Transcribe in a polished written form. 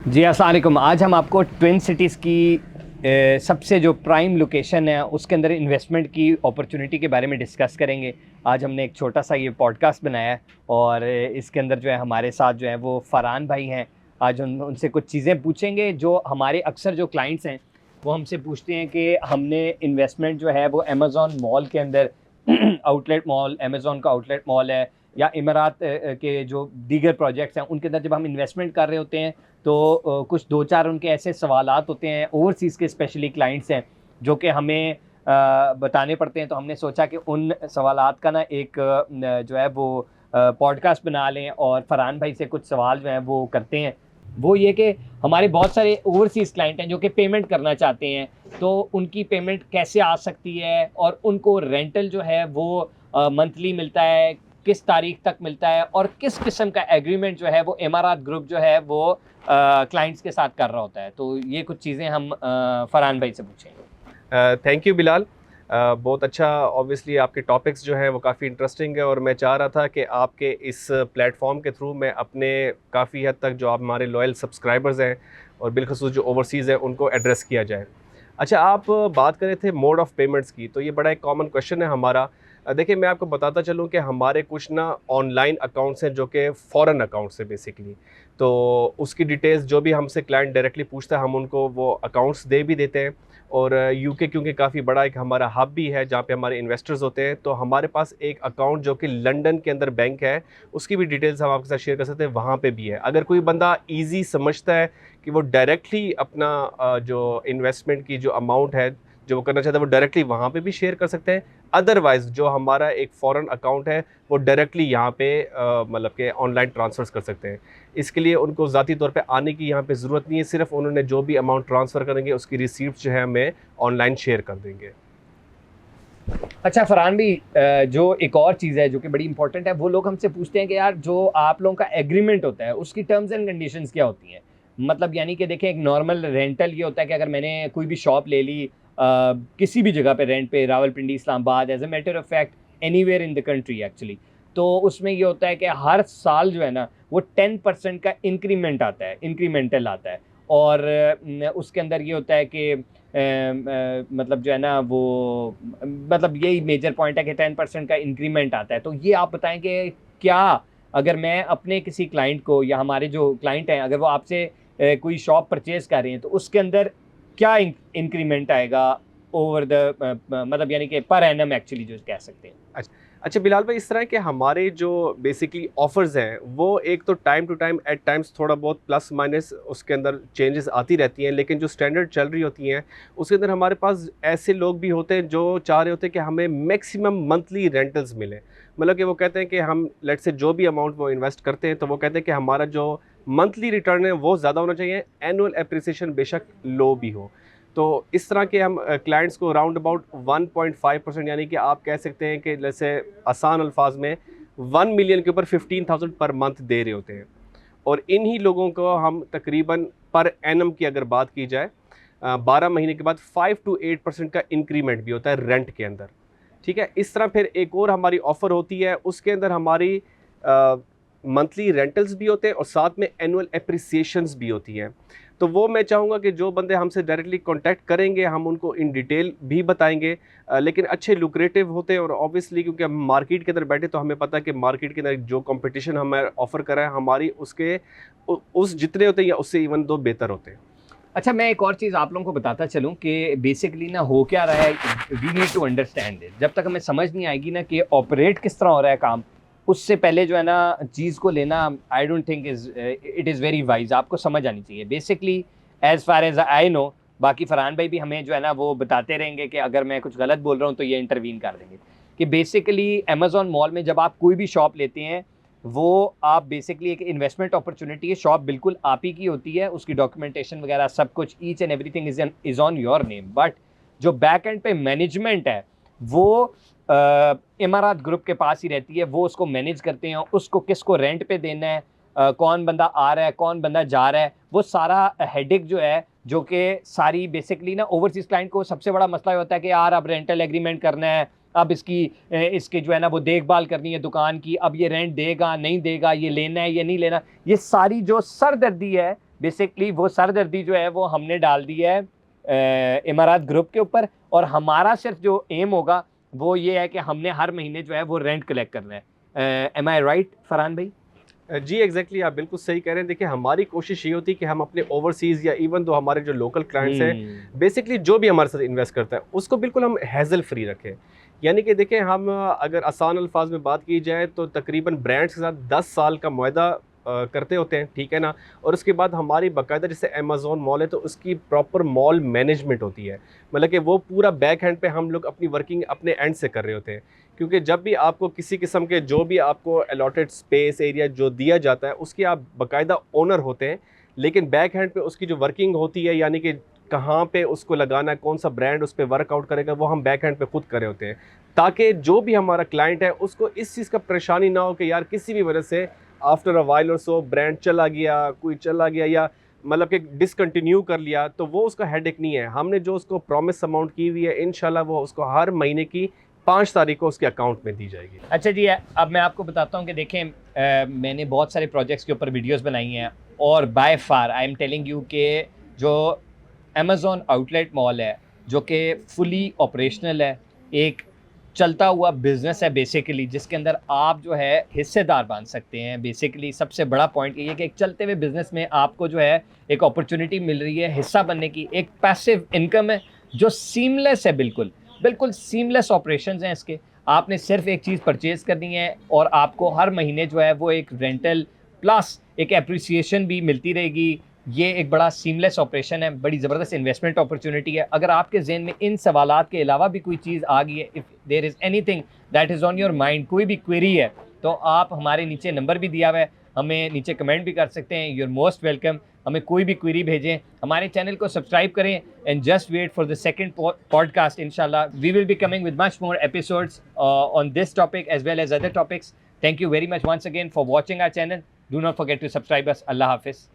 जी अस्सलाम वालेकुम। आज हम आपको ट्विन सिटीज़ की सबसे जो प्राइम लोकेशन है उसके अंदर इन्वेस्टमेंट की अपॉर्चुनिटी के बारे में डिस्कस करेंगे। आज हमने एक छोटा सा ये पॉडकास्ट बनाया है और इसके अंदर जो है हमारे साथ जो है वो फ़रहान भाई हैं। आज उनसे कुछ चीज़ें पूछेंगे जो हमारे अक्सर जो क्लाइंट्स हैं वो हमसे पूछते हैं कि हमने इन्वेस्टमेंट जो है वो अमेज़न मॉल के अंदर आउटलेट मॉल, अमेज़न का आउटलेट मॉल है या इमारात के जो दीगर प्रोजेक्ट्स हैं उनके अंदर जब हम इन्वेस्टमेंट कर रहे होते हैं तो कुछ 2-4 उनके ऐसे सवालात होते हैं ओवरसीज़ के स्पेशली क्लाइंट्स हैं जो कि हमें बताने पड़ते हैं। तो हमने सोचा कि उन सवालात का ना एक जो है वो पॉडकास्ट बना लें और फ़रहान भाई से कुछ सवाल जो हैं वो करते हैं। वो ये कि हमारे बहुत सारे ओवरसीज़ क्लाइंट हैं जो कि पेमेंट करना चाहते हैं, तो उनकी पेमेंट कैसे आ सकती है और उनको रेंटल जो है वो मंथली मिलता है, किस तारीख तक मिलता है और किस किस्म का एग्रीमेंट जो है वो इमारात ग्रुप जो है वो क्लाइंट्स के साथ कर रहा होता है। तो ये कुछ चीज़ें हम फ़रहान भाई से पूछेंगे। Thank you Bilal. बहुत अच्छा। ऑब्वियसली आपके टॉपिक्स जो हैं वो काफ़ी इंटरेस्टिंग है और मैं चाह रहा था कि आपके इस प्लेटफॉर्म के थ्रू मैं अपने काफ़ी हद तक जो आप हमारे लॉयल सब्सक्राइबर्स हैं और बिलखसूस जो ओवरसीज़ हैं उनको एड्रेस किया जाए। अच्छा, आप बात कर रहे थे मोड ऑफ़ पेमेंट्स की, तो ये बड़ा एक कॉमन क्वेश्चन है हमारा। देखिए, मैं आपको बताता चलूँ कि हमारे कुछ ना ऑनलाइन अकाउंट्स हैं जो कि फ़ॉरेन अकाउंट्स हैं बेसिकली। तो उसकी डिटेल्स जो भी हमसे क्लाइंट डायरेक्टली पूछता है हम उनको वो अकाउंट्स दे भी देते हैं। और यूके क्योंकि काफ़ी बड़ा एक हमारा हब भी है जहाँ पे हमारे इन्वेस्टर्स होते हैं, तो हमारे पास एक अकाउंट जो कि लंदन के अंदर बैंक है, उसकी भी डिटेल्स हम आपके साथ शेयर कर सकते हैं, वहाँ पे भी है। अगर कोई बंदा ईज़ी समझता है कि वो डायरेक्टली अपना जो इन्वेस्टमेंट की जो अमाउंट है जो वो करना चाहता है वो डायरेक्टली वहाँ पे भी शेयर कर सकते हैं। अदरवाइज़ जो हमारा एक फ़ॉरेन अकाउंट है वो डायरेक्टली यहाँ पे मतलब कि ऑनलाइन ट्रांसफ़र्स कर सकते हैं। इसके लिए उनको ज़ाती तौर पे आने की यहाँ पे ज़रूरत नहीं है, सिर्फ़ उन्होंने जो भी अमाउंट ट्रांसफ़र करेंगे उसकी रिसीप्ट जो है हमें ऑनलाइन शेयर कर देंगे। अच्छा फ़रहान भाई, जो एक और चीज़ है जो कि बड़ी इंपॉर्टेंट है, वो लोग हमसे पूछते हैं कि यार जो आप लोगों का एग्रीमेंट होता है उसकी टर्म्स एंड कंडीशंस क्या होती हैं? मतलब यानी कि देखें, एक नॉर्मल रेंटल ये होता है कि अगर मैंने कोई भी शॉप ले ली किसी भी जगह पे रेंट पे, Rawalpindi, Islamabad, as a matter of fact anywhere in the country actually, तो उसमें ये होता है कि हर साल जो है ना वो 10% का इंक्रीमेंट आता है, इंक्रीमेंटल आता है। और उसके अंदर ये होता है कि मतलब जो है ना वो मतलब यही मेजर पॉइंट है कि 10% का इंक्रीमेंट आता है। तो ये आप बताएं कि क्या अगर मैं अपने किसी क्लाइंट को या हमारे जो क्लाइंट हैं अगर वो आपसे कोई शॉप परचेज कर रहे हैं तो उसके अंदर क्या इंक्रीमेंट आएगा ओवर द मतलब यानी कि पर एनम एक्चुअली जो कह सकते हैं। अच्छा अच्छा बिलाल भाई, इस तरह के हमारे जो बेसिकली ऑफर्स हैं वो एक तो time to time at times थोड़ा बहुत प्लस माइनस उसके अंदर चेंजेस आती रहती हैं, लेकिन जो स्टैंडर्ड चल रही होती हैं उसके अंदर हमारे पास ऐसे लोग भी होते हैं जो चाह रहे होते हैं कि हमें मैक्सिमम मंथली रेंटल्स मिले। मतलब कि वो कहते हैं कि हम लेट से जो भी अमाउंट वो इन्वेस्ट करते हैं तो वो कहते हैं कि हमारा जो मंथली रिटर्न है वो ज़्यादा होना चाहिए, एनुअल एप्रिसिएशन बेशक लो भी हो। तो इस तरह के हम क्लाइंट्स को राउंड अबाउट 1.5% यानी कि आप कह सकते हैं कि जैसे आसान अल्फाज में 1 मिलियन के ऊपर 15,000 पर मंथ दे रहे होते हैं। और इन्हीं लोगों को हम तकरीबन पर एनम की अगर बात की जाए 12 महीने के बाद 5 to 8% का इंक्रीमेंट भी होता है रेंट के अंदर। ठीक है, इस तरह फिर एक और हमारी ऑफ़र होती है, उसके अंदर हमारी मंथली रेंटल्स भी होते हैं और साथ में एनुअल एप्रिसिएशंस भी होती हैं। तो वो मैं चाहूँगा कि जो बंदे हमसे डायरेक्टली कांटेक्ट करेंगे हम उनको इन डिटेल भी बताएंगे, लेकिन अच्छे लुक्रेटिव होते हैं। और ऑब्वियसली क्योंकि हम मार्केट के अंदर बैठे तो हमें पता है कि मार्केट के अंदर जो कंपटीशन हमें ऑफर कर रहा है हमारी उसके उस जितने होते हैं या उससे इवन दो बेहतर होते हैं। अच्छा, मैं एक और चीज़ आप लोगों को बताता चलूँ कि बेसिकली ना हो क्या रहा है, we need to understand it. जब तक हमें समझ नहीं आएगी ना कि ऑपरेट किस तरह हो रहा है काम, उससे पहले जो है ना चीज़ को लेना I don't think it is very wise. आपको समझ आनी चाहिए basically as far as I know. बाकी फरहान भाई भी हमें जो है ना वो बताते रहेंगे कि अगर मैं कुछ गलत बोल रहा हूँ तो ये इंटरवीन कर देंगे कि बेसिकली अमेज़न मॉल में जब आप कोई भी शॉप लेते हैं वो आप बेसिकली एक इन्वेस्टमेंट अपॉर्चुनिटी है। शॉप बिल्कुल आप ही की होती है, उसकी डॉक्यूमेंटेशन वगैरह सब कुछ each and everything is on your name. But जो बैक एंड पे मैनेजमेंट है वो इमारत ग्रुप के पास ही रहती है। वो उसको मैनेज करते हैं, उसको किसको रेंट पे देना है, कौन बंदा आ रहा है, कौन बंदा जा रहा है, वो सारा हेडेक जो है जो कि सारी बेसिकली ना ओवरसीज क्लाइंट को सबसे बड़ा मसला होता है कि यार अब रेंटल एग्रीमेंट करना है, अब इसकी जो है ना वो देखभाल करनी है दुकान की, अब ये रेंट देगा नहीं देगा, ये लेना है ये नहीं लेना, ये सारी जो सरदर्दी है बेसिकली वो सरदर्दी जो है वो हमने डाल दी है इमारात ग्रुप के ऊपर, और हमारा सिर्फ जो एम होगा वो ये है कि हमने हर महीने जो है वो रेंट कलेक्ट करना है। एम आई राइट फरहान भाई? जी एग्जैक्टली आप बिल्कुल सही कह रहे हैं। देखिए हमारी कोशिश ये होती है कि हम अपने ओवरसीज़ या इवन तो हमारे जो लोकल क्लाइंट्स हैं, बेसिकली जो भी हमारे साथ इन्वेस्ट करता है उसको बिल्कुल हम हैज़ल फ्री रखें। यानी कि देखिए हम अगर आसान अल्फाज में बात की जाए तो तकरीबन ब्रांड्स के साथ 10 साल का मुआहदा करते होते हैं, ठीक है ना। और उसके बाद हमारी बाकायदा जैसे अमेज़ॉन मॉल है तो उसकी प्रॉपर मॉल मैनेजमेंट होती है, मतलब कि वो पूरा बैक हैंड पे हम लोग अपनी वर्किंग अपने एंड से कर रहे होते हैं। क्योंकि जब भी आपको किसी किस्म के जो भी आपको अलॉटेड स्पेस एरिया जो दिया जाता है उसकी आप बाकायदा ओनर होते हैं, लेकिन बैक हैंड पे उसकी जो वर्किंग होती है, यानी कि कहाँ पे उसको लगाना है, कौन सा ब्रांड उस पर वर्कआउट करेगा, वो हम बैक हैंड पे खुद कर रहे होते हैं, ताकि जो भी हमारा क्लाइंट है उसको इस चीज़ का परेशानी ना हो कि यार किसी भी वजह से आफ्टर अ वाइल और सो ब्रांड चला गया, कोई चला गया या मतलब कि डिसकंटिन्यू कर लिया, तो वो उसका हेडेक नहीं है। हमने जो उसको प्रॉमिस अमाउंट की हुई है इंशाल्लाह वो उसको हर महीने की 5 तारीख को उसके अकाउंट में दी जाएगी। अच्छा जी, अब मैं आपको बताता हूँ कि देखें मैंने बहुत सारे प्रोजेक्ट्स के ऊपर वीडियोस बनाई हैं, और by far I am telling you कि जो अमेज़ॉन आउटलेट मॉल है जो कि फुली ऑपरेशनल है, एक चलता हुआ बिजनेस है बेसिकली, जिसके अंदर आप जो है हिस्सेदार बन सकते हैं। बेसिकली सबसे बड़ा पॉइंट ये है कि एक चलते हुए बिजनेस में आपको जो है एक अपॉर्चुनिटी मिल रही है हिस्सा बनने की, एक पैसिव इनकम है जो सीमलेस है, बिल्कुल बिल्कुल सीमलेस ऑपरेशंस हैं इसके। आपने सिर्फ एक चीज़ परचेज़ करनी है और आपको हर महीने जो है वो एक रेंटल प्लस एक एप्रिसिएशन भी मिलती रहेगी। ये एक बड़ा सीमलेस ऑपरेशन है, बड़ी ज़बरदस्त इन्वेस्टमेंट अपॉर्चुनिटी है। अगर आपके ज़हन में इन सवालात के अलावा भी कोई चीज़ आ गई है, if there is anything that is on your mind, कोई भी क्वेरी है, तो आप हमारे नीचे नंबर भी दिया हुआ है, हमें नीचे कमेंट भी कर सकते हैं। You are most welcome. हमें कोई भी क्वेरी भेजें, हमारे चैनल को सब्सक्राइब करें and just wait for the second podcast. इंशाल्लाह we will be coming with much more episodes on this topic as well as other topics. Thank you very much once again for watching our channel. Do not forget to subscribe us. Allah Hafiz.